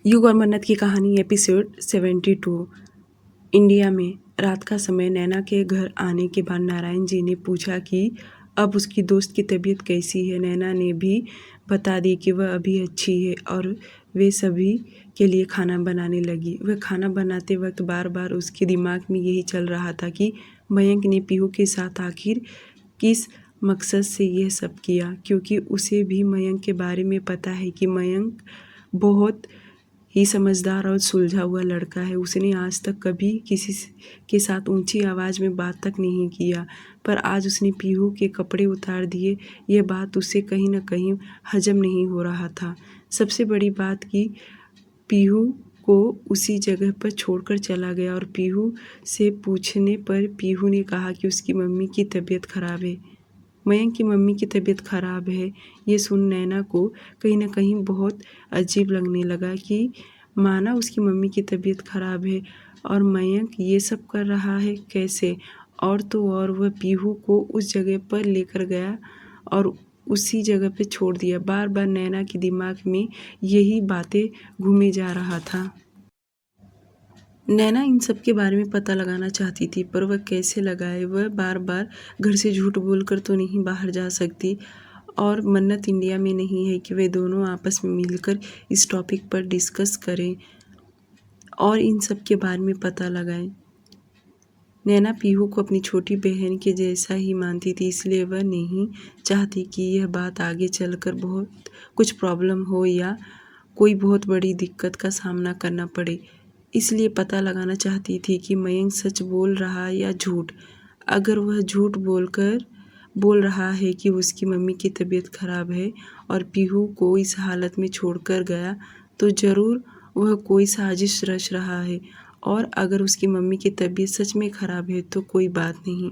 युग और मन्नत की कहानी एपिसोड 72। इंडिया में रात का समय नैना के घर आने के बाद नारायण जी ने पूछा कि अब उसकी दोस्त की तबीयत कैसी है। नैना ने भी बता दी कि वह अभी अच्छी है और वे सभी के लिए खाना बनाने लगी। वह खाना बनाते वक्त बार बार उसके दिमाग में यही चल रहा था कि मयंक ने पीहू के साथ आखिर किस मकसद से यह सब किया, क्योंकि उसे भी मयंक के बारे में पता है कि मयंक बहुत ही समझदार और सुलझा हुआ लड़का है। उसने आज तक कभी किसी के साथ ऊंची आवाज़ में बात तक नहीं किया, पर आज उसने पीहू के कपड़े उतार दिए। यह बात उसे कहीं न कहीं हजम नहीं हो रहा था। सबसे बड़ी बात कि पीहू को उसी जगह पर छोड़कर चला गया और पीहू से पूछने पर पीहू ने कहा कि उसकी मम्मी की तबीयत खराब है। मयंक की मम्मी की तबीयत खराब है। ये सुन नैना को कहीं न कहीं बहुत अजीब लगने लगा कि माना उसकी मम्मी की तबीयत खराब है और मयंक ये सब कर रहा है कैसे। और तो और वह पीहू को उस जगह पर लेकर गया और उसी जगह पे छोड़ दिया। बार बार नैना के दिमाग में यही बातें घूमे जा रहा था। नैना इन सब के बारे में पता लगाना चाहती थी, पर वह कैसे लगाए। वह बार बार घर से झूठ बोलकर तो नहीं बाहर जा सकती और मन्नत इंडिया में नहीं है कि वे दोनों आपस में मिलकर इस टॉपिक पर डिस्कस करें और इन सब के बारे में पता लगाएं। नैना पीहू को अपनी छोटी बहन के जैसा ही मानती थी, इसलिए वह नहीं चाहती कि यह बात आगे चलकर बहुत कुछ प्रॉब्लम हो या कोई बहुत बड़ी दिक्कत का सामना करना पड़े। इसलिए पता लगाना चाहती थी कि मयंक सच बोल रहा है या झूठ। अगर वह झूठ बोल रहा है कि उसकी मम्मी की तबीयत खराब है और पीहू को इस हालत में छोड़कर गया, तो ज़रूर वह कोई साजिश रच रहा है। और अगर उसकी मम्मी की तबीयत सच में खराब है तो कोई बात नहीं।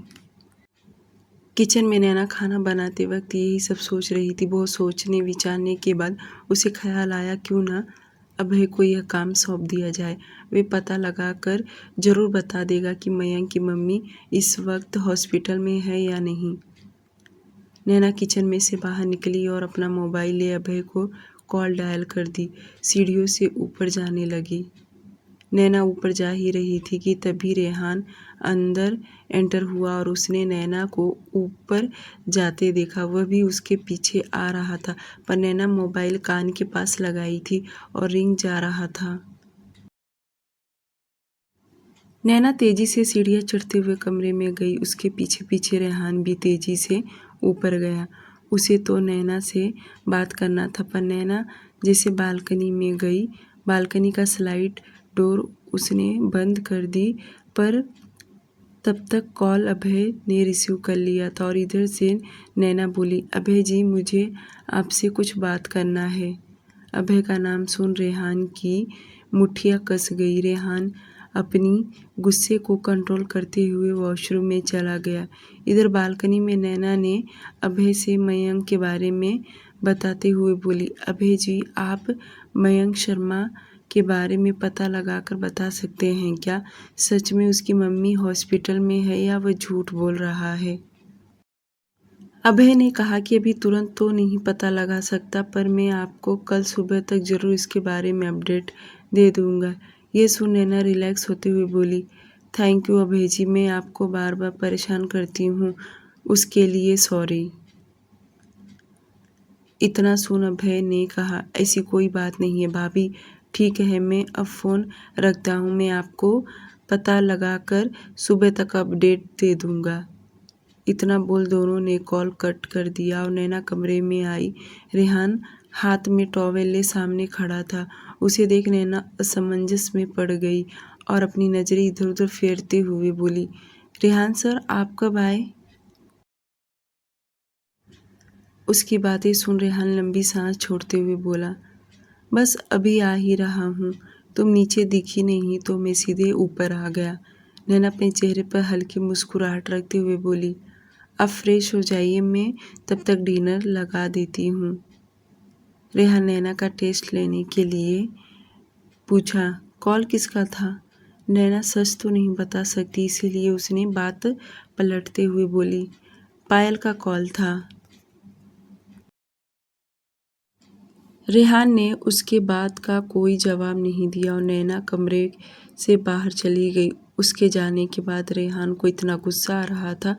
किचन में नैना खाना बनाते वक्त यही सब सोच रही थी। बहुत सोचने विचारने के बाद उसे ख्याल आया क्यों ना अभय को यह काम सौंप दिया जाए। वे पता लगाकर ज़रूर बता देगा कि मयंक की मम्मी इस वक्त हॉस्पिटल में है या नहीं। नैना किचन में से बाहर निकली और अपना मोबाइल ले अभय को कॉल डायल कर दी। सीढ़ियों से ऊपर जाने लगी। नैना ऊपर जा ही रही थी कि तभी रेहान अंदर एंटर हुआ और उसने नैना को ऊपर जाते देखा। वह भी उसके पीछे आ रहा था, पर नैना मोबाइल कान के पास लगाई थी और रिंग जा रहा था। नैना तेजी से सीढ़ियाँ चढ़ते हुए कमरे में गई। उसके पीछे पीछे रेहान भी तेजी से ऊपर गया। उसे तो नैना से बात करना था, पर नैना जैसे बालकनी में गई, बालकनी का स्लाइड डोर उसने बंद कर दी। पर तब तक कॉल अभय ने रिसीव कर लिया था और इधर से नैना बोली, अभय जी, मुझे आपसे कुछ बात करना है। अभय का नाम सुन रेहान की मुठ्ठियाँ कस गई। रेहान अपनी गुस्से को कंट्रोल करते हुए वॉशरूम में चला गया। इधर बालकनी में नैना ने अभय से मयंक के बारे में बताते हुए बोली, अभय जी, आप मयंक शर्मा के बारे में पता लगाकर बता सकते हैं क्या? सच में उसकी मम्मी हॉस्पिटल में है या वह झूठ बोल रहा है? अभय ने कहा कि अभी तुरंत तो नहीं पता लगा सकता, पर मैं आपको कल सुबह तक ज़रूर इसके बारे में अपडेट दे दूंगा। ये सुन नैना रिलैक्स होते हुए बोली, थैंक यू अभय जी, मैं आपको बार बार परेशान करती हूँ, उसके लिए सॉरी। इतना सुन अभय ने कहा, ऐसी कोई बात नहीं है भाभी, ठीक है, मैं अब फ़ोन रखता हूँ। मैं आपको पता लगाकर सुबह तक अपडेट दे दूँगा। इतना बोल दोनों ने कॉल कट कर दिया और नैना कमरे में आई। रेहान हाथ में टॉवेल ले सामने खड़ा था। उसे देख नैना असमंजस में पड़ गई और अपनी नज़रें इधर उधर फेरते हुए बोली, रेहान सर, आप कब आए? उसकी बातें सुन रेहान लंबी सांस छोड़ते हुए बोला, बस अभी आ ही रहा हूँ। तुम नीचे दिखी नहीं तो मैं सीधे ऊपर आ गया। नैना अपने चेहरे पर हल्की मुस्कुराहट रखते हुए बोली, अब फ्रेश हो जाइए, मैं तब तक डिनर लगा देती हूँ। रेहान नैना का टेस्ट लेने के लिए पूछा, कॉल किसका था? नैना सच तो नहीं बता सकती, इसीलिए उसने बात पलटते हुए बोली, पायल का कॉल था। रेहान ने उसके बात का कोई जवाब नहीं दिया और नैना कमरे से बाहर चली गई। उसके जाने के बाद रेहान को इतना गुस्सा आ रहा था।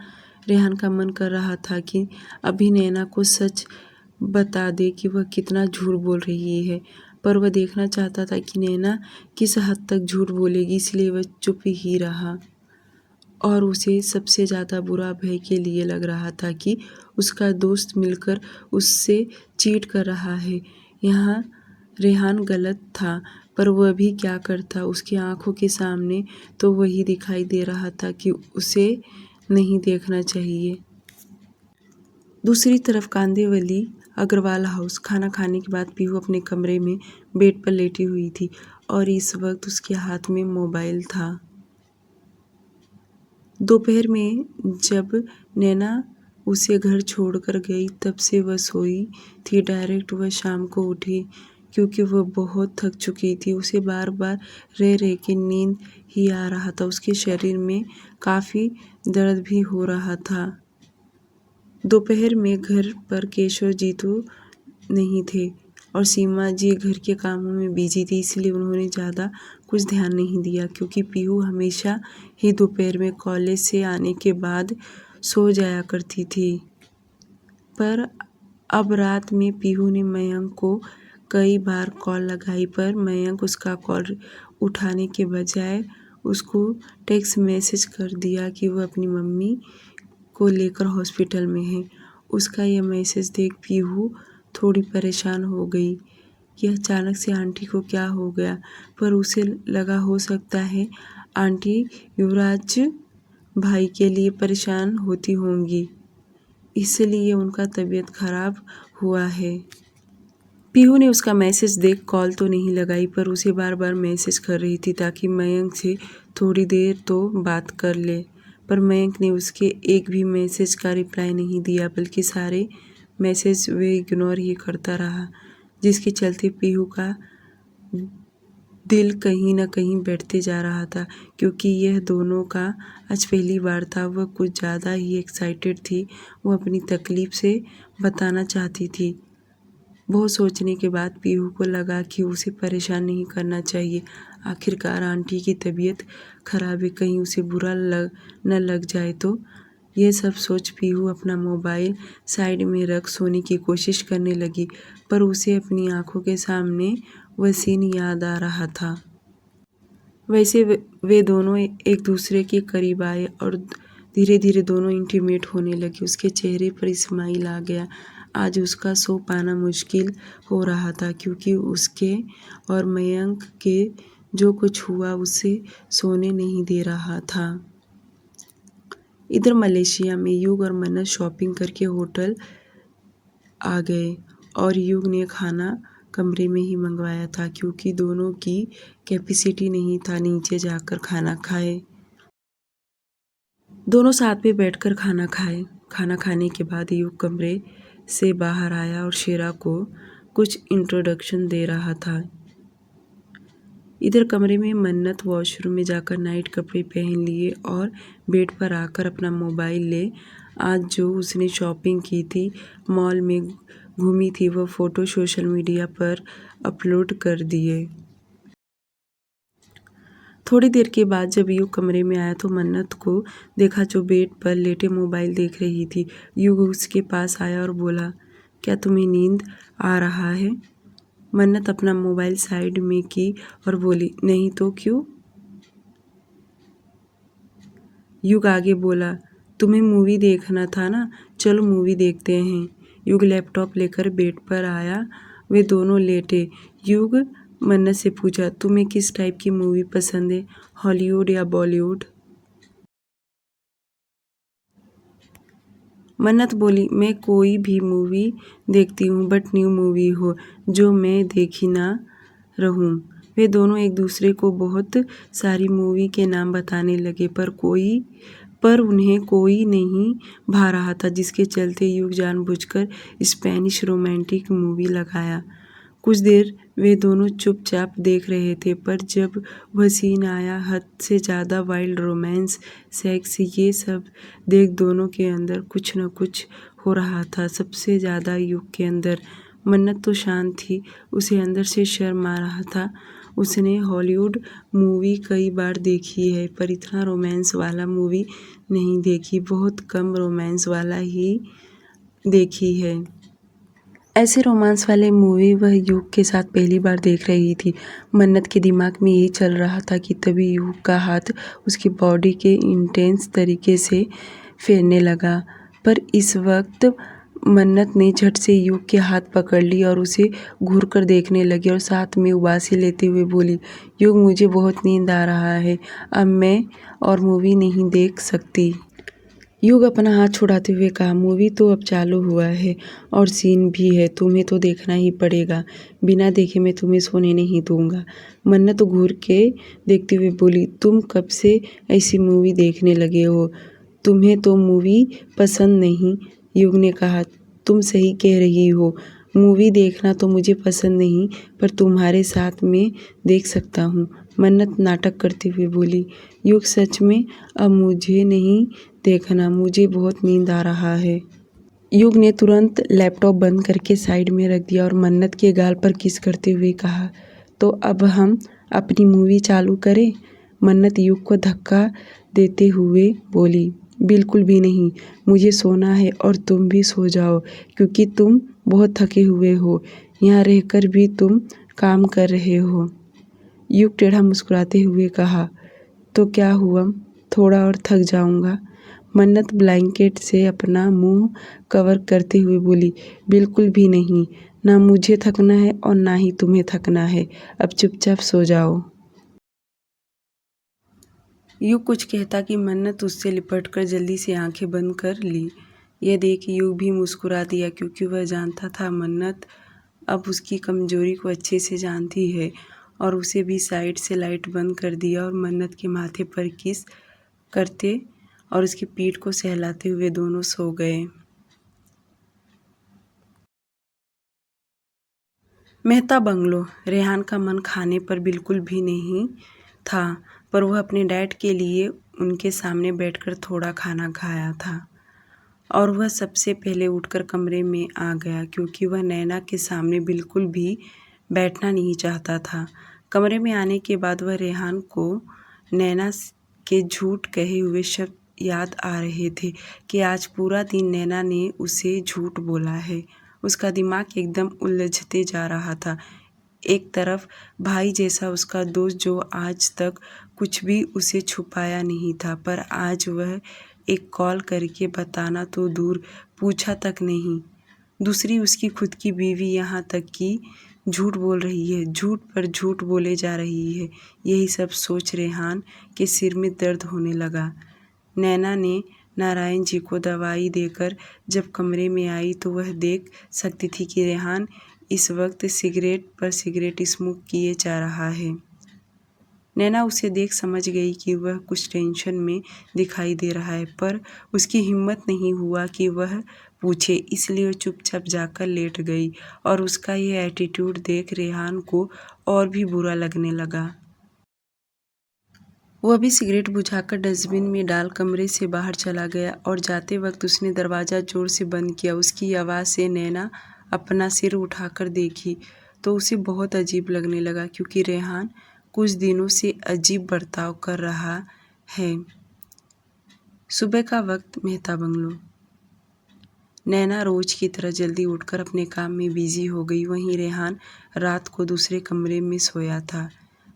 रेहान का मन कर रहा था कि अभी नैना को सच बता दे कि वह कितना झूठ बोल रही है, पर वह देखना चाहता था कि नैना किस हद तक झूठ बोलेगी, इसलिए वह चुप ही रहा। और उसे सबसे ज़्यादा बुरा भय के लिए लग रहा था कि उसका दोस्त मिलकर उससे चीट कर रहा है। यहाँ रेहान गलत था, पर वह भी क्या करता। उसकी आंखों के सामने तो वही दिखाई दे रहा था कि उसे नहीं देखना चाहिए। दूसरी तरफ कांदिवली अग्रवाल हाउस। खाना खाने के बाद पीहू अपने कमरे में बेड पर लेटी हुई थी और इस वक्त उसके हाथ में मोबाइल था। दोपहर में जब नैना उसे घर छोड़कर गई तब से वह सोई थी। डायरेक्ट वह शाम को उठी क्योंकि वह बहुत थक चुकी थी। उसे बार बार रह रह के नींद ही आ रहा था। उसके शरीर में काफ़ी दर्द भी हो रहा था। दोपहर में घर पर केशव जी तो नहीं थे और सीमा जी घर के कामों में बिजी थी, इसलिए उन्होंने ज़्यादा कुछ ध्यान नहीं दिया क्योंकि पीहू हमेशा ही दोपहर में कॉलेज से आने के बाद सो जाया करती थी। पर अब रात में पीहू ने मयंक को कई बार कॉल लगाई, पर मयंक उसका कॉल उठाने के बजाय उसको टेक्स्ट मैसेज कर दिया कि वह अपनी मम्मी को लेकर हॉस्पिटल में है। उसका यह मैसेज देख पीहू थोड़ी परेशान हो गई कि अचानक से आंटी को क्या हो गया, पर उसे लगा हो सकता है आंटी युवराज भाई के लिए परेशान होती होंगी, इसलिए उनका तबीयत खराब हुआ है। पीहू ने उसका मैसेज देख कॉल तो नहीं लगाई, पर उसे बार बार मैसेज कर रही थी ताकि मयंक से थोड़ी देर तो बात कर ले। पर मयंक ने उसके एक भी मैसेज का रिप्लाई नहीं दिया, बल्कि सारे मैसेज वे इग्नोर ही करता रहा, जिसके चलते पीहू का दिल कहीं न कहीं बैठते जा रहा था। क्योंकि यह दोनों का आज पहली बार था, वह कुछ ज़्यादा ही एक्साइटेड थी। वह अपनी तकलीफ से बताना चाहती थी। बहुत सोचने के बाद पीहू को लगा कि उसे परेशान नहीं करना चाहिए। आखिरकार आंटी की तबीयत खराब है, कहीं उसे बुरा न लग जाए तो। यह सब सोच पीहू अपना मोबाइल साइड में रख सोने की कोशिश करने लगी, पर उसे अपनी आंखों के सामने वह सीन याद आ रहा था। वैसे वे दोनों एक दूसरे के करीब आए और धीरे धीरे दोनों इंटीमेट होने लगे। उसके चेहरे पर स्माइल आ गया। आज उसका सो पाना मुश्किल हो रहा था क्योंकि उसके और मयंक के जो कुछ हुआ उसे सोने नहीं दे रहा था। इधर मलेशिया में युग और मन्नत शॉपिंग करके होटल आ गए और युग ने खाना कमरे में ही मंगवाया था क्योंकि दोनों की कैपेसिटी नहीं था नीचे जाकर खाना खाए। दोनों साथ में बैठकर खाना खाए। खाना खाने के बाद युग कमरे से बाहर आया और शेरा को कुछ इंट्रोडक्शन दे रहा था। इधर कमरे में मन्नत वॉशरूम में जाकर नाइट कपड़े पहन लिए और बेड पर आकर अपना मोबाइल ले आज जो उसने शॉपिंग की थी, मॉल में घूमी थी, वह फ़ोटो सोशल मीडिया पर अपलोड कर दिए। थोड़ी देर के बाद जब युग कमरे में आया तो मन्नत को देखा जो बेड पर लेटे मोबाइल देख रही थी। युग उसके पास आया और बोला, क्या तुम्हें नींद आ रहा है? मन्नत अपना मोबाइल साइड में की और बोली, नहीं तो क्यों? युग आगे बोला, तुम्हें मूवी देखना था ना, चलो मूवी देखते हैं। युग लैपटॉप लेकर बेड पर आया। वे दोनों लेटे। युग मन्नत से पूछा, तुम्हें किस टाइप की मूवी पसंद है, हॉलीवुड या बॉलीवुड? मन्नत बोली, मैं कोई भी मूवी देखती हूँ, बट न्यू मूवी हो जो मैं देखी ना रहूँ। वे दोनों एक दूसरे को बहुत सारी मूवी के नाम बताने लगे, पर उन्हें कोई नहीं भा रहा था, जिसके चलते युग जानबूझकर स्पेनिश रोमांटिक मूवी लगाया। कुछ देर वे दोनों चुपचाप देख रहे थे, पर जब वह सीन आया, हद से ज़्यादा वाइल्ड रोमांस, सेक्स, ये सब देख दोनों के अंदर कुछ न कुछ हो रहा था। सबसे ज़्यादा युग के अंदर। मन्नत तो शांत थी, उसे अंदर से शर्म आ रहा था। उसने हॉलीवुड मूवी कई बार देखी है पर इतना रोमांस वाला मूवी नहीं देखी, बहुत कम रोमांस वाला ही देखी है। ऐसे रोमांस वाले मूवी वह युग के साथ पहली बार देख रही थी। मन्नत के दिमाग में यही चल रहा था कि तभी युग का हाथ उसकी बॉडी के इंटेंस तरीके से फेरने लगा। पर इस वक्त मन्नत ने झट से युग के हाथ पकड़ ली और उसे घूर कर देखने लगी और साथ में उबासी लेते हुए बोली, युग मुझे बहुत नींद आ रहा है, अब मैं और मूवी नहीं देख सकती। युग अपना हाथ छुड़ाते हुए कहा, मूवी तो अब चालू हुआ है और सीन भी है, तुम्हें तो देखना ही पड़ेगा, बिना देखे मैं तुम्हें सोने नहीं दूंगा। मन्नत घूर के देखते हुए बोली, तुम कब से ऐसी मूवी देखने लगे हो, तुम्हें तो मूवी पसंद नहीं। युग ने कहा, तुम सही कह रही हो, मूवी देखना तो मुझे पसंद नहीं पर तुम्हारे साथ में देख सकता हूँ। मन्नत नाटक करते हुए बोली, युग सच में अब मुझे नहीं देखना, मुझे बहुत नींद आ रहा है। युग ने तुरंत लैपटॉप बंद करके साइड में रख दिया और मन्नत के गाल पर किस करते हुए कहा, तो अब हम अपनी मूवी चालू करें। मन्नत युग को धक्का देते हुए बोली, बिल्कुल भी नहीं, मुझे सोना है और तुम भी सो जाओ क्योंकि तुम बहुत थके हुए हो, यहाँ रहकर भी तुम काम कर रहे हो। युग टेढ़ा मुस्कुराते हुए कहा, तो क्या हुआ, थोड़ा और थक जाऊंगा। मन्नत ब्लैंकेट से अपना मुंह कवर करते हुए बोली, बिल्कुल भी नहीं, ना मुझे थकना है और ना ही तुम्हें थकना है, अब चुपचाप सो जाओ। युग कुछ कहता कि मन्नत उससे लिपटकर जल्दी से आंखें बंद कर ली। यह देख युग भी मुस्कुरा दिया क्योंकि वह जानता था मन्नत अब उसकी कमजोरी को अच्छे से जानती है और उसे भी साइड से लाइट बंद कर दिया और मन्नत के माथे पर किस करते और उसकी पीठ को सहलाते हुए दोनों सो गए। मेहता बंगलो। रेहान का मन खाने पर बिल्कुल भी नहीं था पर वह अपने डैड के लिए उनके सामने बैठकर थोड़ा खाना खाया था और वह सबसे पहले उठकर कमरे में आ गया क्योंकि वह नैना के सामने बिल्कुल भी बैठना नहीं चाहता था। कमरे में आने के बाद वह रेहान को नैना के झूठ कहे हुए शब्द याद आ रहे थे कि आज पूरा दिन नैना ने उसे झूठ बोला है। उसका दिमाग एकदम उलझते जा रहा था। एक तरफ भाई जैसा उसका दोस्त जो आज तक कुछ भी उसे छुपाया नहीं था पर आज वह एक कॉल करके बताना तो दूर पूछा तक नहीं। दूसरी उसकी खुद की बीवी यहाँ तक कि झूठ बोल रही है, झूठ पर झूठ बोले जा रही है। यही सब सोच रेहान के सिर में दर्द होने लगा। नैना ने नारायण जी को दवाई देकर जब कमरे में आई तो वह देख सकती थी कि रेहान इस वक्त सिगरेट पर सिगरेट स्मोक किए जा रहा है। नैना उसे देख समझ गई कि वह कुछ टेंशन में दिखाई दे रहा है पर उसकी हिम्मत नहीं हुआ कि वह पूछे, इसलिए वह चुपचाप जाकर लेट गई और उसका यह एटीट्यूड देख रेहान को और भी बुरा लगने लगा। वह भी सिगरेट बुझाकर डस्टबिन में डाल कमरे से बाहर चला गया और जाते वक्त उसने दरवाज़ा जोर से बंद किया। उसकी आवाज़ से नैना अपना सिर उठाकर देखी तो उसे बहुत अजीब लगने लगा क्योंकि रेहान कुछ दिनों से अजीब बर्ताव कर रहा है। सुबह का वक्त, मेहता बंगलो। नैना रोज की तरह जल्दी उठकर अपने काम में बिजी हो गई। वहीं रेहान रात को दूसरे कमरे में सोया था।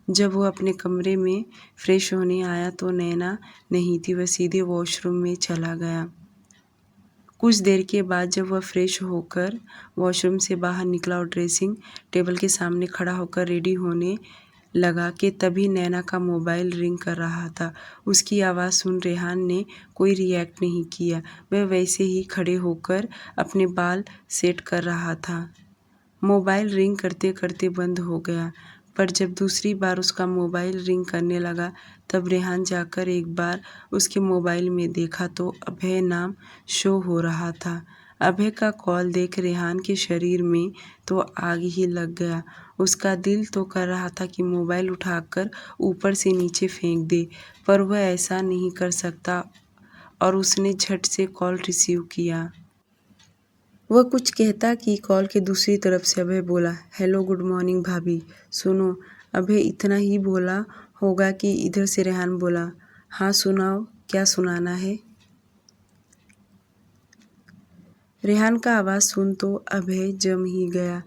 जब वह अपने कमरे में फ्रेश होने आया तो नैना नहीं थी, वह सीधे वॉशरूम में चला गया। कुछ देर के बाद जब वह फ्रेश होकर वॉशरूम से बाहर निकला और ड्रेसिंग टेबल के सामने खड़ा होकर रेडी होने लगा कि तभी नैना का मोबाइल रिंग कर रहा था। उसकी आवाज़ सुन रेहान ने कोई रिएक्ट नहीं किया। वह वैसे ही खड़े होकर अपने बाल सेट कर रहा था। मोबाइल रिंग करते करते बंद हो गया पर जब दूसरी बार उसका मोबाइल रिंग करने लगा तब रेहान जाकर एक बार उसके मोबाइल में देखा तो अभय नाम शो हो रहा था। अभय का कॉल देख रेहान के शरीर में तो आग ही लग गया। उसका दिल तो कर रहा था कि मोबाइल उठाकर ऊपर से नीचे फेंक दे पर वह ऐसा नहीं कर सकता और उसने झट से कॉल रिसीव किया। वह कुछ कहता कि कॉल के दूसरी तरफ से अभय बोला, हेलो गुड मॉर्निंग भाभी। सुनो। अभय इतना ही बोला होगा कि इधर से रेहान बोला, हाँ सुनाओ, क्या सुनाना है। रेहान का आवाज़ सुन तो अभय जम ही गया।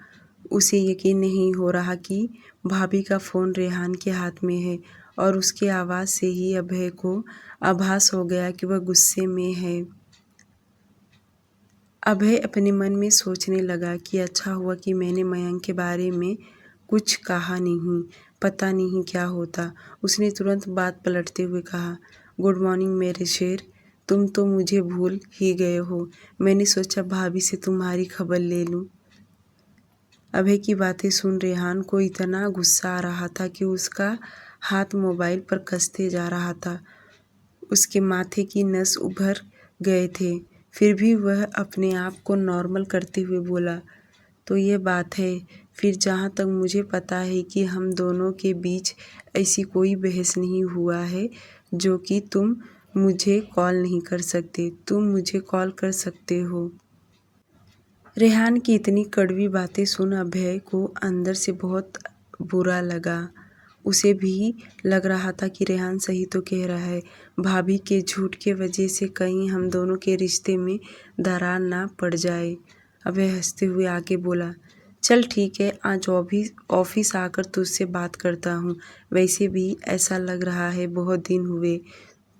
उसे यकीन नहीं हो रहा कि भाभी का फ़ोन रेहान के हाथ में है और उसके आवाज़ से ही अभय को आभास हो गया कि वह गुस्से में है। अभय अपने मन में सोचने लगा कि अच्छा हुआ कि मैंने मयंक के बारे में कुछ कहा नहीं, पता नहीं क्या होता। उसने तुरंत बात पलटते हुए कहा, गुड मॉर्निंग मेरे शेर, तुम तो मुझे भूल ही गए हो। मैंने सोचा भाभी से तुम्हारी खबर ले लूँ। अभय की बातें सुन रेहान को इतना गुस्सा आ रहा था कि उसका हाथ मोबाइल पर कसते जा रहा था। उसके माथे की नस उभर गए थे। फिर भी वह अपने आप को नॉर्मल करते हुए बोला, तो ये बात है। फिर जहाँ तक मुझे पता है कि हम दोनों के बीच ऐसी कोई बहस नहीं हुआ है जो कि तुम मुझे कॉल नहीं कर सकते। तुम मुझे कॉल कर सकते हो। रेहान की इतनी कड़वी बातें सुन अभय को अंदर से बहुत बुरा लगा। उसे भी लग रहा था कि रेहान सही तो कह रहा है। भाभी के झूठ के वजह से कहीं हम दोनों के रिश्ते में दरार ना पड़ जाए। अभय हंसते हुए आगे बोला, चल ठीक है, आज ऑफिस आकर तुझसे बात करता हूँ। वैसे भी ऐसा लग रहा है बहुत दिन हुए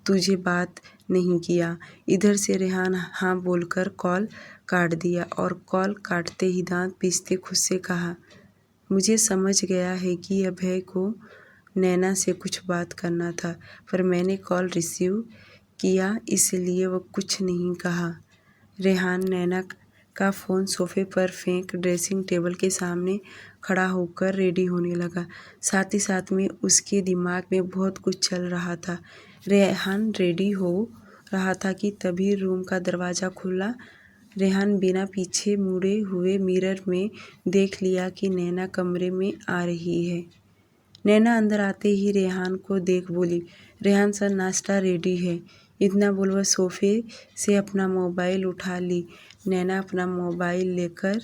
तुझे बात नहीं किया। इधर से रेहान हाँ बोलकर कॉल काट दिया और कॉल काटते ही दांत पीसते खुद से कहा, मुझे समझ गया है कि अभय को नैना से कुछ बात करना था, पर मैंने कॉल रिसीव किया इसलिए वो कुछ नहीं कहा। रेहान नैना का फ़ोन सोफे पर फेंक ड्रेसिंग टेबल के सामने खड़ा होकर रेडी होने लगा। साथ ही साथ में उसके दिमाग में बहुत कुछ चल रहा था। रेहान रेडी हो रहा था कि तभी रूम का दरवाज़ा खुला। रेहान बिना पीछे मुड़े हुए मिरर में देख लिया कि नैना कमरे में आ रही है। नैना अंदर आते ही रेहान को देख बोली, रेहान सर नाश्ता रेडी है। इतना बोल वह सोफे से अपना मोबाइल उठा ली। नैना अपना मोबाइल लेकर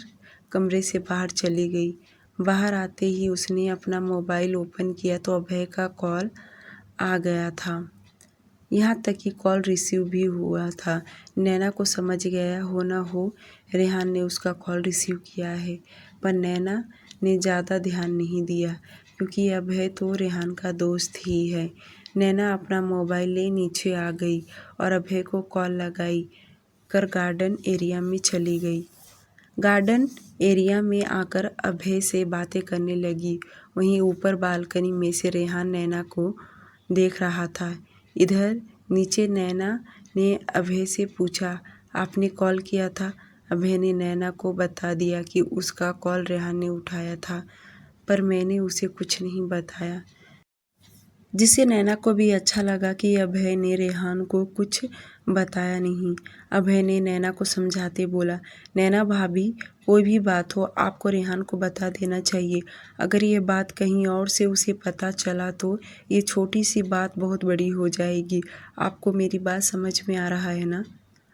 कमरे से बाहर चली गई। बाहर आते ही उसने अपना मोबाइल ओपन किया तो अभय का कॉल आ गया था। यहाँ तक कि कॉल रिसीव भी हुआ था। नैना को समझ गया हो न हो रेहान ने उसका कॉल रिसीव किया है, पर नैना ने ज़्यादा ध्यान नहीं दिया क्योंकि अभय तो रेहान का दोस्त ही है। नैना अपना मोबाइल ले नीचे आ गई और अभय को कॉल लगाई कर गार्डन एरिया में चली गई। गार्डन एरिया में आकर अभय से बातें करने लगी। वहीं ऊपर बालकनी में से रेहान नैना को देख रहा था। इधर नीचे नैना ने अभय से पूछा, आपने कॉल किया था। अभय ने नैना को बता दिया कि उसका कॉल रेहान ने उठाया था, पर मैंने उसे कुछ नहीं बताया, जिससे नैना को भी अच्छा लगा कि अभय ने रेहान को कुछ बताया नहीं। अभय ने नैना को समझाते बोला, नैना भाभी, कोई भी बात हो आपको रेहान को बता देना चाहिए। अगर ये बात कहीं और से उसे पता चला तो ये छोटी सी बात बहुत बड़ी हो जाएगी। आपको मेरी बात समझ में आ रहा है ना।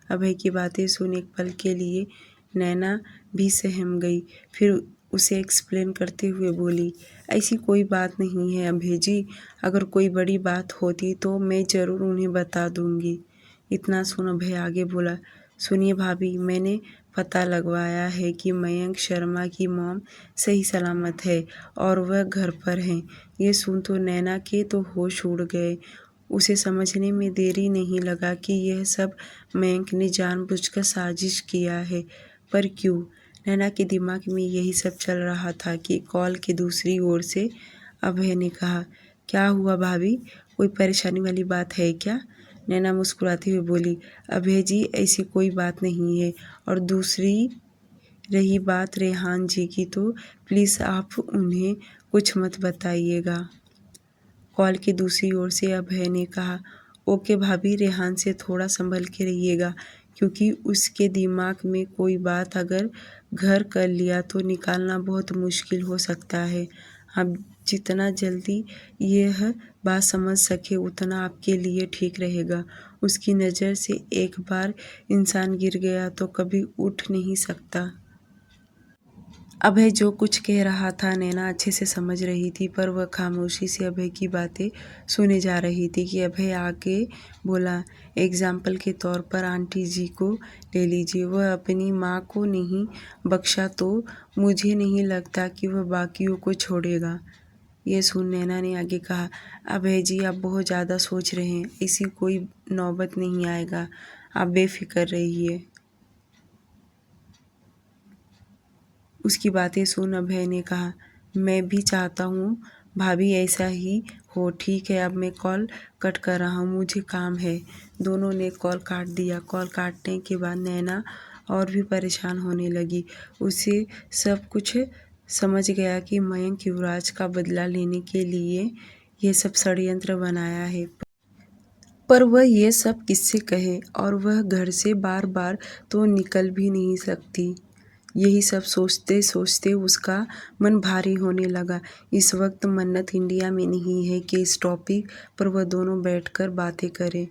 अभय की बातें सुन एक पल के लिए नैना भी सहम गई। फिर उसे एक्सप्लेन करते हुए बोली, ऐसी कोई बात नहीं है अभय जी, अगर कोई बड़ी बात होती तो मैं ज़रूर उन्हें बता दूंगी। इतना सुन अभय आगे बोला, सुनिए भाभी, मैंने पता लगवाया है कि मयंक शर्मा की मॉम सही सलामत है और वह घर पर हैं। ये सुन तो नैना के तो होश उड़ गए। उसे समझने में देरी नहीं लगा कि यह सब मयंक ने जानबूझकर साजिश किया है, पर क्यों। नैना के दिमाग में यही सब चल रहा था कि कॉल की दूसरी ओर से अभय ने कहा, क्या हुआ भाभी, कोई परेशानी वाली बात है क्या। नैना मुस्कुराते हुए बोली, अभय जी ऐसी कोई बात नहीं है, और दूसरी रही बात रेहान जी की तो प्लीज़ आप उन्हें कुछ मत बताइएगा। कॉल की दूसरी ओर से अभय ने कहा, ओके भाभी, रेहान से थोड़ा संभल के रहिएगा क्योंकि उसके दिमाग में कोई बात अगर घर कर लिया तो निकालना बहुत मुश्किल हो सकता है। आप जितना जल्दी यह बात समझ सके उतना आपके लिए ठीक रहेगा। उसकी नज़र से एक बार इंसान गिर गया तो कभी उठ नहीं सकता। अभय जो कुछ कह रहा था नैना अच्छे से समझ रही थी, पर वह खामोशी से अभय की बातें सुने जा रही थी कि अभय आगे बोला, एग्जाम्पल के तौर पर आंटी जी को ले लीजिए। वह अपनी माँ को नहीं बख्शा तो मुझे नहीं लगता कि वह बाकियों को छोड़ेगा। ये सुन नैना ने आगे कहा, अभय जी आप बहुत ज़्यादा सोच रहे हैं, ऐसी कोई नौबत नहीं आएगा, आप बेफिक्र रहिए। उसकी बातें सुन अभय ने कहा, मैं भी चाहता हूँ भाभी ऐसा ही हो। ठीक है अब मैं कॉल कट कर रहा हूँ, मुझे काम है। दोनों ने कॉल काट दिया। कॉल काटने के बाद नैना और भी परेशान होने लगी। उसे सब कुछ समझ गया कि मयंक युवराज का बदला लेने के लिए यह सब षड्यंत्र बनाया है, पर वह ये सब किससे कहे और वह घर से बार बार तो निकल भी नहीं सकती। यही सब सोचते सोचते उसका मन भारी होने लगा। इस वक्त मन्नत इंडिया में नहीं है कि इस टॉपिक पर वह दोनों बैठकर बातें करें।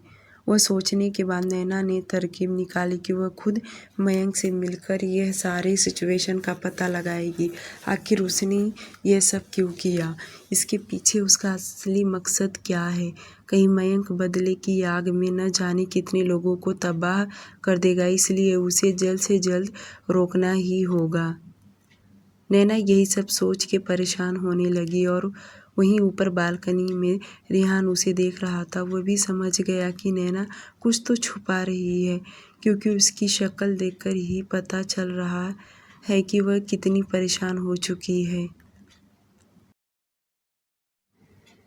वह सोचने के बाद नैना ने तरकीब निकाली कि वह खुद मयंक से मिलकर यह सारे सिचुएशन का पता लगाएगी। आखिर उसने यह सब क्यों किया, इसके पीछे उसका असली मकसद क्या है। कहीं मयंक बदले की आग में न जाने कितने लोगों को तबाह कर देगा, इसलिए उसे जल्द से जल्द रोकना ही होगा। नैना यही सब सोच के परेशान होने लगी और वहीं ऊपर बालकनी में रेहान उसे देख रहा था। वह भी समझ गया कि नैना कुछ तो छुपा रही है, क्योंकि उसकी शक्ल देखकर ही पता चल रहा है कि वह कितनी परेशान हो चुकी है।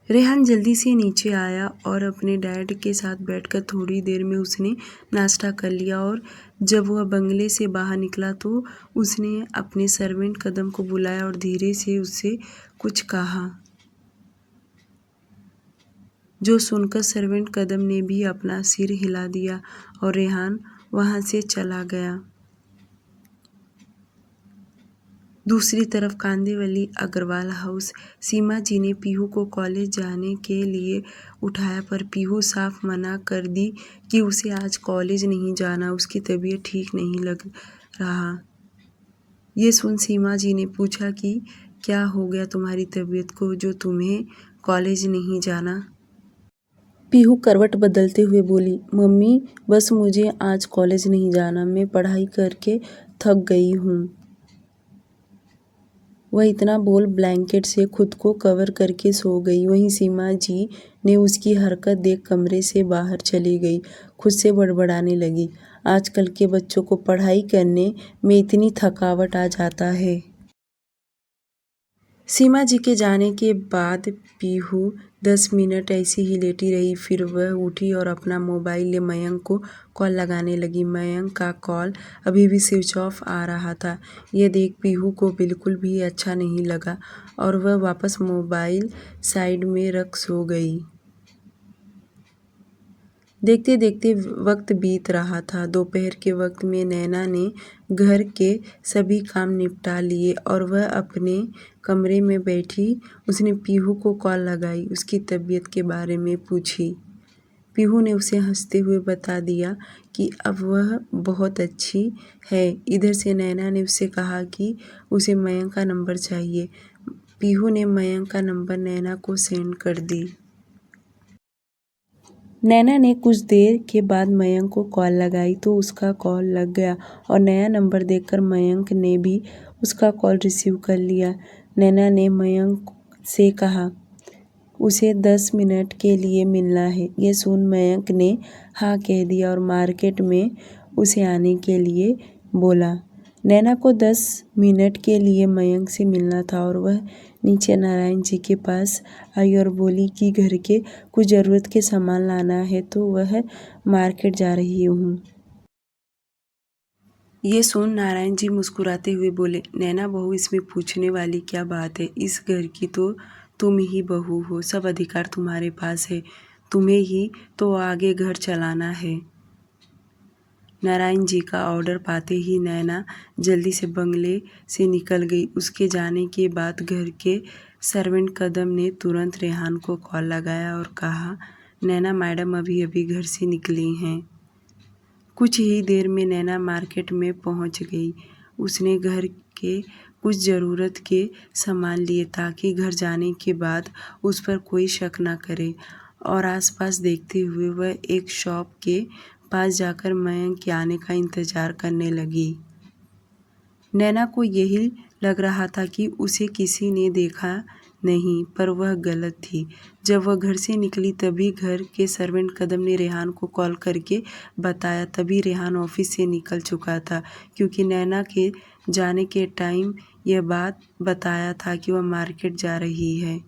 रेहान जल्दी से नीचे आया और अपने डैड के साथ बैठकर थोड़ी देर में उसने नाश्ता कर लिया और जब वह बंगले से बाहर निकला तो उसने अपने सर्वेंट कदम को बुलाया और धीरे से उससे कुछ कहा, जो सुनकर सर्वेंट कदम ने भी अपना सिर हिला दिया और रेहान वहां से चला गया। दूसरी तरफ कांदिवली अग्रवाल हाउस। सीमा जी ने पीहू को कॉलेज जाने के लिए उठाया, पर पीहू साफ मना कर दी कि उसे आज कॉलेज नहीं जाना, उसकी तबीयत ठीक नहीं लग रहा। ये सुन सीमा जी ने पूछा कि क्या हो गया तुम्हारी तबीयत को जो तुम्हें कॉलेज नहीं जाना। पीहू करवट बदलते हुए बोली, मम्मी बस मुझे आज कॉलेज नहीं जाना, मैं पढ़ाई करके थक गई हूँ। वह इतना बोल ब्लैंकेट से खुद को कवर करके सो गई। वहीं सीमा जी ने उसकी हरकत देख कमरे से बाहर चली गई। खुद से बड़बड़ाने लगी, आजकल के बच्चों को पढ़ाई करने में इतनी थकावट आ जाता है। सीमा जी के जाने के बाद पीहू 10 मिनट ऐसी ही लेटी रही। फिर वह उठी और अपना मोबाइल ले मयंक को कॉल लगाने लगी। मयंक का कॉल अभी भी स्विच ऑफ आ रहा था। यह देख पीहू को बिल्कुल भी अच्छा नहीं लगा और वह वापस मोबाइल साइड में रख सो गई। देखते देखते वक्त बीत रहा था। दोपहर के वक्त में नैना ने घर के सभी काम निपटा लिए और वह अपने कमरे में बैठी। उसने पीहू को कॉल लगाई, उसकी तबीयत के बारे में पूछी। पीहू ने उसे हंसते हुए बता दिया कि अब वह बहुत अच्छी है। इधर से नैना ने उससे कहा कि उसे मयंक का नंबर चाहिए। पीहू ने मयंक का नंबर नैना को सेंड कर दी। नैना ने कुछ देर के बाद मयंक को कॉल लगाई तो उसका कॉल लग गया और नया नंबर देखकर मयंक ने भी उसका कॉल रिसीव कर लिया। नैना ने मयंक से कहा, उसे 10 मिनट के लिए मिलना है। यह सुन मयंक ने हाँ कह दिया और मार्केट में उसे आने के लिए बोला। नैना को 10 मिनट के लिए मयंक से मिलना था और वह नीचे नारायण जी के पास आई और बोली कि घर के कुछ ज़रूरत के सामान लाना है तो वह मार्केट जा रही हूँ। ये सुन नारायण जी मुस्कुराते हुए बोले, नैना बहू इसमें पूछने वाली क्या बात है, इस घर की तो तुम ही बहू हो, सब अधिकार तुम्हारे पास है, तुम्हें ही तो आगे घर चलाना है। नारायण जी का ऑर्डर पाते ही नैना जल्दी से बंगले से निकल गई। उसके जाने के बाद घर के सर्वेंट कदम ने तुरंत रेहान को कॉल लगाया और कहा, नैना मैडम अभी अभी घर से निकली हैं। कुछ ही देर में नैना मार्केट में पहुंच गई। उसने घर के कुछ ज़रूरत के सामान लिए ताकि घर जाने के बाद उस पर कोई शक ना करे, और आसपास देखते हुए वह एक शॉप के पास जाकर मयंक के आने का इंतज़ार करने लगी। नैना को यही लग रहा था कि उसे किसी ने देखा नहीं, पर वह गलत थी। जब वह घर से निकली तभी घर के सर्वेंट कदम ने रेहान को कॉल करके बताया। तभी रेहान ऑफिस से निकल चुका था, क्योंकि नैना के जाने के टाइम यह बात बताया था कि वह मार्केट जा रही है।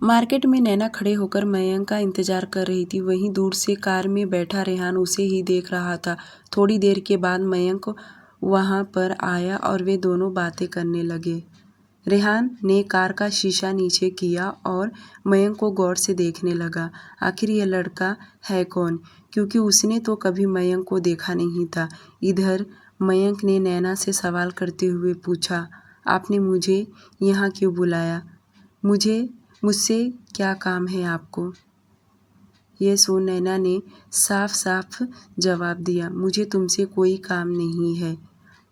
मार्केट में नैना खड़े होकर मयंक का इंतजार कर रही थी। वहीं दूर से कार में बैठा रेहान उसे ही देख रहा था। थोड़ी देर के बाद मयंक वहां पर आया और वे दोनों बातें करने लगे। रेहान ने कार का शीशा नीचे किया और मयंक को गौर से देखने लगा। आखिर यह लड़का है कौन, क्योंकि उसने तो कभी मयंक को देखा नहीं था। इधर मयंक ने नैना से सवाल करते हुए पूछा, आपने मुझे यहाँ क्यों बुलाया? मुझसे क्या काम है आपको? यह सुन नैना ने साफ साफ जवाब दिया, मुझे तुमसे कोई काम नहीं है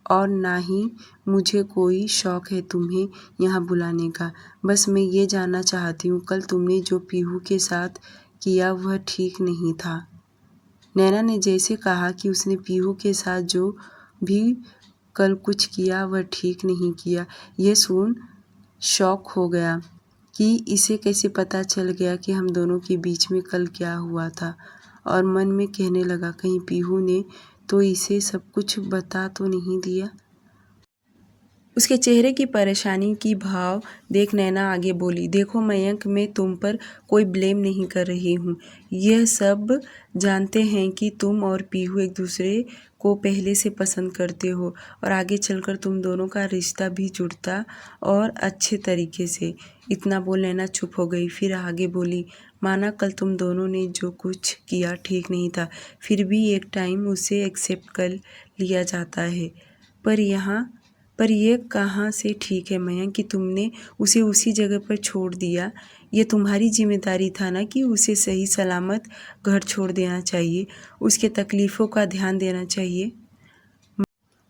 और ना ही मुझे कोई शौक है तुम्हें यहाँ बुलाने का। बस मैं ये जानना चाहती हूँ, कल तुमने जो पीहू के साथ किया वह ठीक नहीं था। नैना ने जैसे कहा कि उसने पीहू के साथ जो भी कल कुछ किया वह ठीक नहीं किया। यह सुन शॉक हो गया कि इसे कैसे पता चल गया कि हम दोनों के बीच में कल क्या हुआ था, और मन में कहने लगा, कहीं पीहू ने तो इसे सब कुछ बता तो नहीं दिया। उसके चेहरे की परेशानी की भाव देख नैना आगे बोली, देखो मयंक, मैं तुम पर कोई ब्लेम नहीं कर रही हूँ। यह सब जानते हैं कि तुम और पीहू एक दूसरे को पहले से पसंद करते हो और आगे चलकर तुम दोनों का रिश्ता भी जुड़ता और अच्छे तरीके से। इतना बोल नैना चुप हो गई। फिर आगे बोली, माना कल तुम दोनों ने जो कुछ किया ठीक नहीं था, फिर भी एक टाइम उसे एक्सेप्ट कर लिया जाता है। पर यह कहाँ से ठीक है मयंक कि तुमने उसे उसी जगह पर छोड़ दिया? ये तुम्हारी जिम्मेदारी था ना कि उसे सही सलामत घर छोड़ देना चाहिए, उसके तकलीफ़ों का ध्यान देना चाहिए।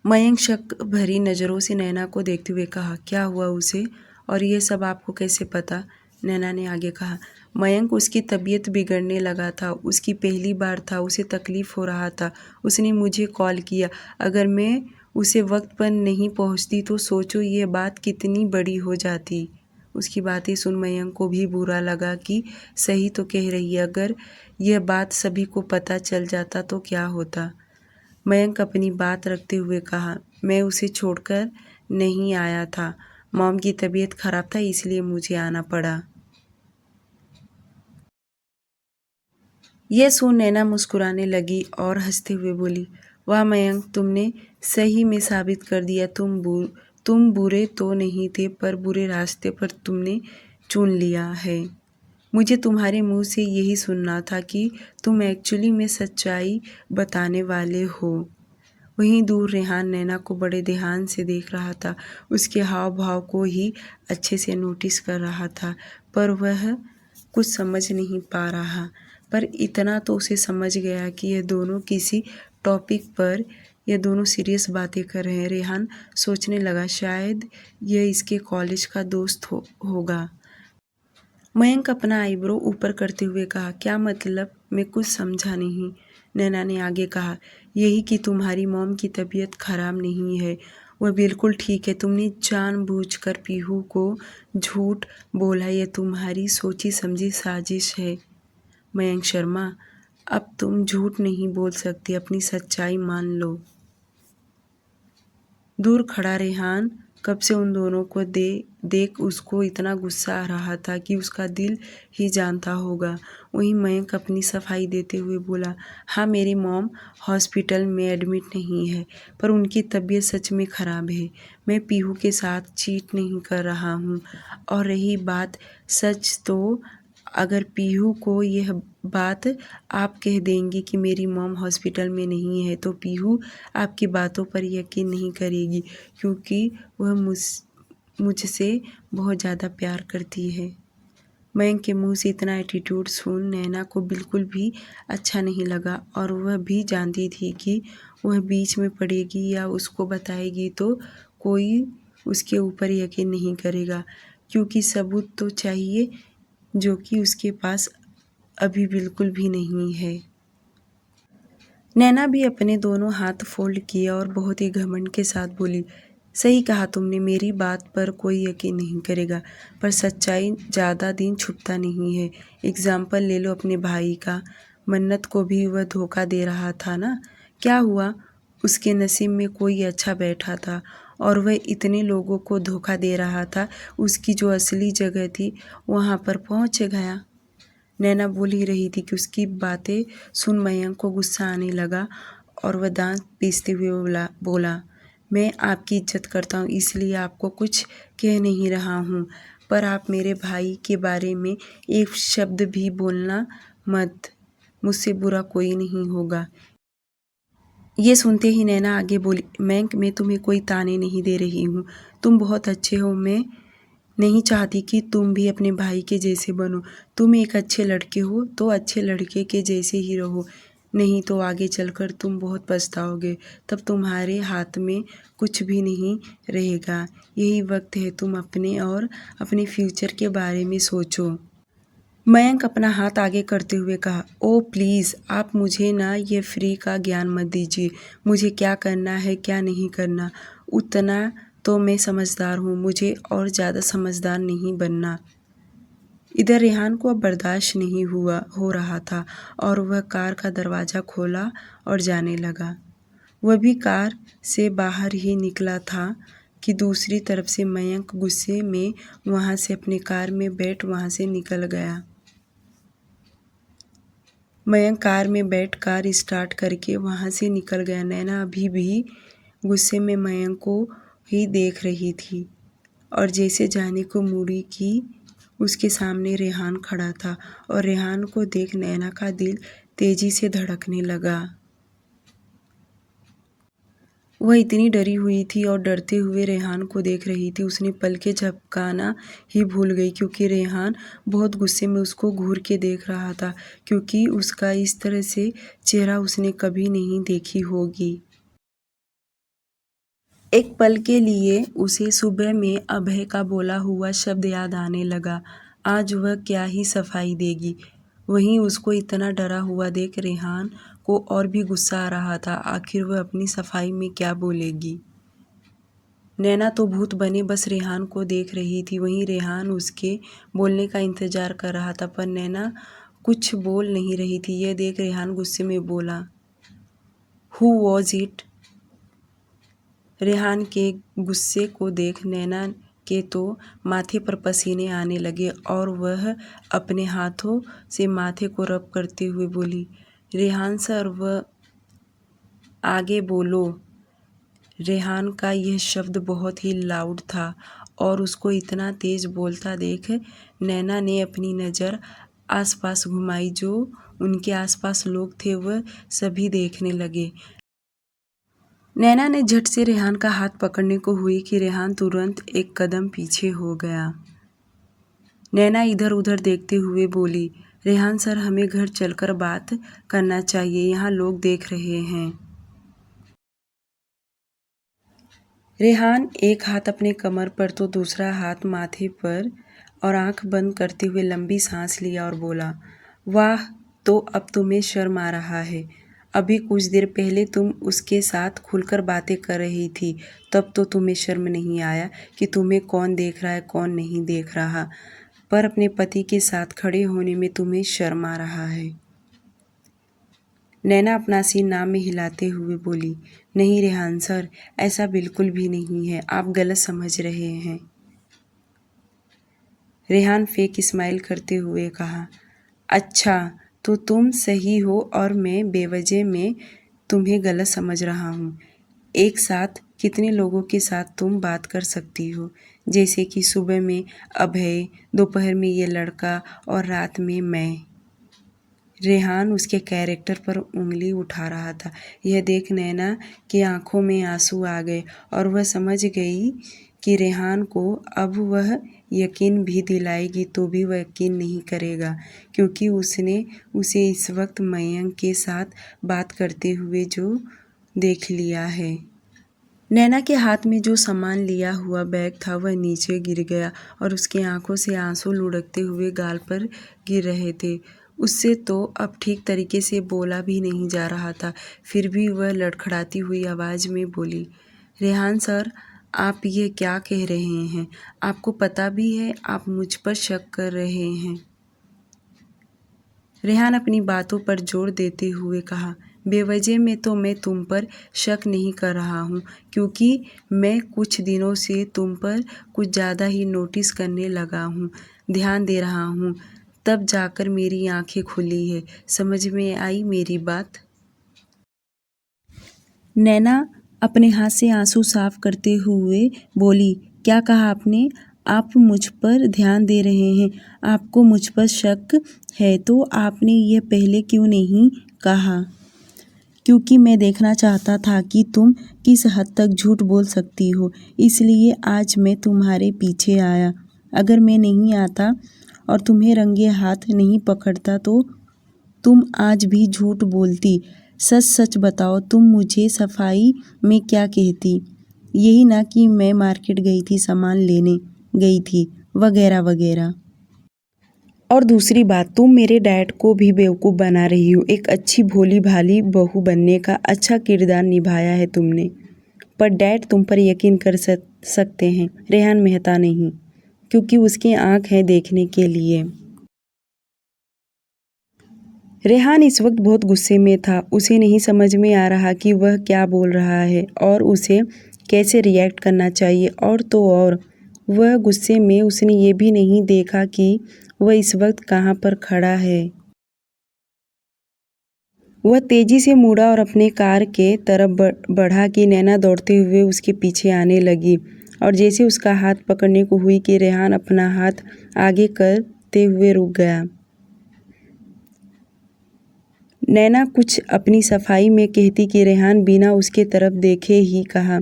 मयंक शक भरी नज़रों से नैना को देखते हुए कहा, क्या हुआ उसे, और ये सब आपको कैसे पता? नैना ने आगे कहा, मयंक, उसकी तबीयत बिगड़ने लगा था, उसकी पहली बार था, उसे तकलीफ़ हो रहा था, उसने मुझे कॉल किया। अगर मैं उसे वक्त पर नहीं पहुंचती तो सोचो ये बात कितनी बड़ी हो जाती। उसकी बातें सुन मयंक को भी बुरा लगा कि सही तो कह रही है, अगर यह बात सभी को पता चल जाता तो क्या होता। मयंक अपनी बात रखते हुए कहा, मैं उसे छोड़कर नहीं आया था, मॉम की तबीयत खराब था इसलिए मुझे आना पड़ा। यह सुन नैना मुस्कुराने लगी और हंसते हुए बोली, वाह मयंक, तुमने सही में साबित कर दिया, तुम बुरे तो नहीं थे, पर बुरे रास्ते पर तुमने चुन लिया है। मुझे तुम्हारे मुंह से यही सुनना था कि तुम एक्चुअली में सच्चाई बताने वाले हो। वहीं दूर रेहान नैना को बड़े ध्यान से देख रहा था, उसके हाव भाव को ही अच्छे से नोटिस कर रहा था, पर वह कुछ समझ नहीं पा रहा। पर इतना तो उसे समझ गया कि यह दोनों किसी टॉपिक पर यह दोनों सीरियस बातें कर रहे हैं। रेहान सोचने लगा, शायद यह इसके कॉलेज का दोस्त होगा। मयंक अपना आईब्रो ऊपर करते हुए कहा, क्या मतलब, मैं कुछ समझा नहीं। नैना ने आगे कहा, यही कि तुम्हारी मॉम की तबीयत खराब नहीं है, वह बिल्कुल ठीक है। तुमने जानबूझकर पीहू को झूठ बोला, यह तुम्हारी सोची समझी साजिश है। मयंक शर्मा, अब तुम झूठ नहीं बोल सकती, अपनी सच्चाई मान लो। दूर खड़ा रेहान कब से उन दोनों को देख उसको इतना गुस्सा आ रहा था कि उसका दिल ही जानता होगा। वहीं मयंक अपनी सफाई देते हुए बोला, हाँ, मेरी मॉम हॉस्पिटल में एडमिट नहीं है, पर उनकी तबीयत सच में ख़राब है। मैं पीहू के साथ चीट नहीं कर रहा हूँ, और रही बात सच, तो अगर पीहू को यह बात आप कह देंगी कि मेरी मॉम हॉस्पिटल में नहीं है, तो पीहू आपकी बातों पर यकीन नहीं करेगी, क्योंकि वह मुझसे बहुत ज़्यादा प्यार करती है। मयंक के मुंह से इतना एटीट्यूड सुन नैना को बिल्कुल भी अच्छा नहीं लगा और वह भी जानती थी कि वह बीच में पड़ेगी या उसको बताएगी तो कोई उसके ऊपर यकीन नहीं करेगा, क्योंकि सबूत तो चाहिए जो कि उसके पास अभी बिल्कुल भी नहीं है। नैना भी अपने दोनों हाथ फोल्ड किए और बहुत ही घमंड के साथ बोली, सही कहा तुमने, मेरी बात पर कोई यकीन नहीं करेगा, पर सच्चाई ज़्यादा दिन छुपता नहीं है। एग्जाम्पल ले लो अपने भाई का, मन्नत को भी वह धोखा दे रहा था ना। क्या हुआ, उसके नसीब में कोई अच्छा बैठा था और वह इतने लोगों को धोखा दे रहा था, उसकी जो असली जगह थी वहाँ पर पहुँच गया। नैना बोल ही रही थी कि उसकी बातें सुन मयंक को गुस्सा आने लगा और वह दांत पीसते हुए बोला, मैं आपकी इज्जत करता हूँ इसलिए आपको कुछ कह नहीं रहा हूँ, पर आप मेरे भाई के बारे में एक शब्द भी बोलना मत, मुझसे बुरा कोई नहीं होगा। ये सुनते ही नैना आगे बोली, मयंक मैं तुम्हें कोई ताने नहीं दे रही हूँ, तुम बहुत अच्छे हो, मैं नहीं चाहती कि तुम भी अपने भाई के जैसे बनो। तुम एक अच्छे लड़के हो तो अच्छे लड़के के जैसे ही रहो, नहीं तो आगे चलकर तुम बहुत पछताओगे, तब तुम्हारे हाथ में कुछ भी नहीं रहेगा। यही वक्त है तुम अपने और अपने फ्यूचर के बारे में सोचो। मयंक अपना हाथ आगे करते हुए कहा, ओ प्लीज़ आप मुझे ना ये फ्री का ज्ञान मत दीजिए, मुझे क्या करना है क्या नहीं करना उतना तो मैं समझदार हूँ, मुझे और ज़्यादा समझदार नहीं बनना। इधर रेहान को अब बर्दाश्त नहीं हो रहा था और वह कार का दरवाज़ा खोला और जाने लगा। वह भी कार से बाहर ही निकला था कि दूसरी तरफ से मयंक गुस्से में वहाँ से अपनी कार में बैठ वहाँ से निकल गया। मयंक कार में बैठ कार स्टार्ट करके वहाँ से निकल गया। नैना अभी भी गुस्से में मयंक को ही देख रही थी और जैसे जाने को मुड़ी कि उसके सामने रेहान खड़ा था और रेहान को देख नैना का दिल तेजी से धड़कने लगा। वह इतनी डरी हुई थी और डरते हुए रेहान को देख रही थी, उसने पलकें झपकाना ही भूल गई क्योंकि रेहान बहुत गुस्से में उसको घूर के देख रहा था, क्योंकि उसका इस तरह से चेहरा उसने कभी नहीं देखी होगी। एक पल के लिए उसे सुबह में अभय का बोला हुआ शब्द याद आने लगा, आज वह क्या ही सफाई देगी। वहीं उसको इतना डरा हुआ देख रेहान को और भी गुस्सा आ रहा था, आखिर वह अपनी सफाई में क्या बोलेगी। नैना तो भूत बने बस रेहान को देख रही थी, वहीं रेहान उसके बोलने का इंतजार कर रहा था, पर नैना कुछ बोल नहीं रही थी। यह देख रेहान गुस्से में बोला, हु वॉज इट। रेहान के गुस्से को देख नैना के तो माथे पर पसीने आने लगे और वह अपने हाथों से माथे को रब करते हुए बोली, रेहान सर, वह आगे बोलो। रेहान का यह शब्द बहुत ही लाउड था और उसको इतना तेज बोलता देख नैना ने अपनी नज़र आसपास घुमाई। जो उनके आसपास लोग थे वह सभी देखने लगे। नैना ने झट से रेहान का हाथ पकड़ने को हुई कि रेहान तुरंत एक कदम पीछे हो गया। नैना इधर उधर देखते हुए बोली, रेहान सर, हमें घर चलकर बात करना चाहिए, यहाँ लोग देख रहे हैं। रेहान एक हाथ अपने कमर पर तो दूसरा हाथ माथे पर और आंख बंद करते हुए लंबी सांस लिया और बोला, वाह, तो अब तुम्हें शर्म आ रहा है। अभी कुछ देर पहले तुम उसके साथ खुलकर बातें कर रही थी, तब तो तुम्हें शर्म नहीं आया कि तुम्हें कौन देख रहा है कौन नहीं देख रहा, पर अपने पति के साथ खड़े होने में तुम्हें शर्म आ रहा है। नैना अपना सिर नाम में हिलाते हुए बोली, नहीं रेहान सर, ऐसा बिल्कुल भी नहीं है, आप गलत समझ रहे हैं। रेहान फेक स्माइल करते हुए कहा, अच्छा तो तुम सही हो और मैं बेवजह में तुम्हें गलत समझ रहा हूँ। एक साथ कितने लोगों के साथ तुम बात कर सकती हो, जैसे कि सुबह में अभय, दोपहर में ये लड़का और रात में मैं। रेहान उसके कैरेक्टर पर उंगली उठा रहा था। यह देख नैना की आंखों में आंसू आ गए और वह समझ गई कि रेहान को अब वह यकीन भी दिलाएगी तो भी वह यकीन नहीं करेगा, क्योंकि उसने उसे इस वक्त मयंक के साथ बात करते हुए जो देख लिया है। नैना के हाथ में जो सामान लिया हुआ बैग था वह नीचे गिर गया और उसकी आंखों से आंसू लुढ़कते हुए गाल पर गिर रहे थे। उससे तो अब ठीक तरीके से बोला भी नहीं जा रहा था, फिर भी वह लड़खड़ाती हुई आवाज़ में बोली, रेहान सर, आप ये क्या कह रहे हैं? आपको पता भी है आप मुझ पर शक कर रहे हैं? रेहान अपनी बातों पर जोर देते हुए कहा, बेवजह में तो मैं तुम पर शक नहीं कर रहा हूँ, क्योंकि मैं कुछ दिनों से तुम पर कुछ ज़्यादा ही नोटिस करने लगा हूँ, ध्यान दे रहा हूँ, तब जाकर मेरी आंखें खुली है। समझ में आई मेरी बात? नैना अपने हाथ से आंसू साफ करते हुए बोली, क्या कहा आपने? आप मुझ पर ध्यान दे रहे हैं, आपको मुझ पर शक है, तो आपने ये पहले क्यों नहीं कहा? क्योंकि मैं देखना चाहता था कि तुम किस हद तक झूठ बोल सकती हो, इसलिए आज मैं तुम्हारे पीछे आया। अगर मैं नहीं आता और तुम्हें रंगे हाथ नहीं पकड़ता तो तुम आज भी झूठ बोलती। सच सच बताओ, तुम मुझे सफाई में क्या कहती? यही ना कि मैं मार्केट गई थी, सामान लेने गई थी, वगैरह वगैरह। और दूसरी बात, तुम मेरे डैड को भी बेवकूफ़ बना रही हो। एक अच्छी भोली भाली बहू बनने का अच्छा किरदार निभाया है तुमने, पर डैड तुम पर यकीन कर सकते हैं, रेहान मेहता नहीं, क्योंकि उसकी आँख है देखने के लिए। रेहान इस वक्त बहुत गुस्से में था। उसे नहीं समझ में आ रहा कि वह क्या बोल रहा है और उसे कैसे रिएक्ट करना चाहिए। और तो और वह गुस्से में उसने ये भी नहीं देखा कि वह इस वक्त कहाँ पर खड़ा है। वह तेज़ी से मुड़ा और अपने कार के तरफ बढ़ा कि नैना दौड़ते हुए उसके पीछे आने लगी और जैसे उसका हाथ पकड़ने को हुई कि रेहान अपना हाथ आगे करते हुए रुक गया। नैना कुछ अपनी सफाई में कहती कि रेहान बिना उसके तरफ देखे ही कहा,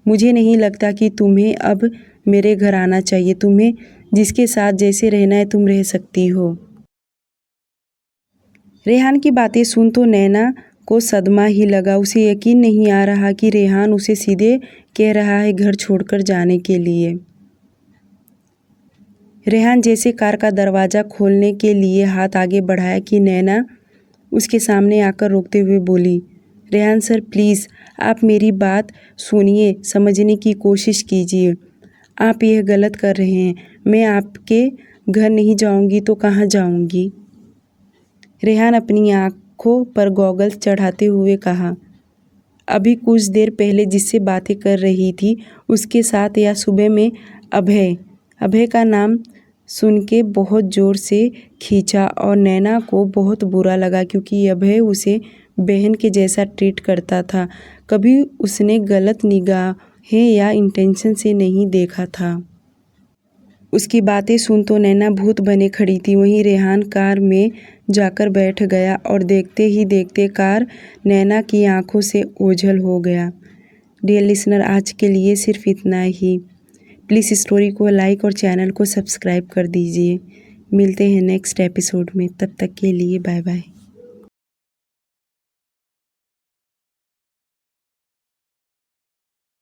मुझे नहीं लगता कि तुम्हें अब मेरे घर आना चाहिए। तुम्हें जिसके साथ जैसे रहना है तुम रह सकती हो। रेहान की बातें सुन तो नैना को सदमा ही लगा। उसे यकीन नहीं आ रहा कि रेहान उसे सीधे कह रहा है घर छोड़कर जाने के लिए। रेहान जैसे कार का दरवाज़ा खोलने के लिए हाथ आगे बढ़ाया कि नैना उसके सामने आकर रोकते हुए बोली, रेहान सर प्लीज़ आप मेरी बात सुनिए, समझने की कोशिश कीजिए। आप यह गलत कर रहे हैं। मैं आपके घर नहीं जाऊंगी तो कहाँ जाऊंगी? रेहान अपनी आँखों पर गॉगल्स चढ़ाते हुए कहा, अभी कुछ देर पहले जिससे बातें कर रही थी उसके साथ या सुबह में अभय का नाम सुन के बहुत ज़ोर से खींचा और नैना को बहुत बुरा लगा, क्योंकि अभय उसे बहन के जैसा ट्रीट करता था। कभी उसने गलत निगाहें या इंटेंशन से नहीं देखा था। उसकी बातें सुन तो नैना भूत बने खड़ी थी। वहीं रेहान कार में जाकर बैठ गया और देखते ही देखते कार नैना की आंखों से ओझल हो गया। डियर लिसनर, आज के लिए सिर्फ इतना ही। प्लीज़ स्टोरी को लाइक और चैनल को सब्सक्राइब कर दीजिए। मिलते हैं नेक्स्ट एपिसोड में, तब तक के लिए बाय बाय।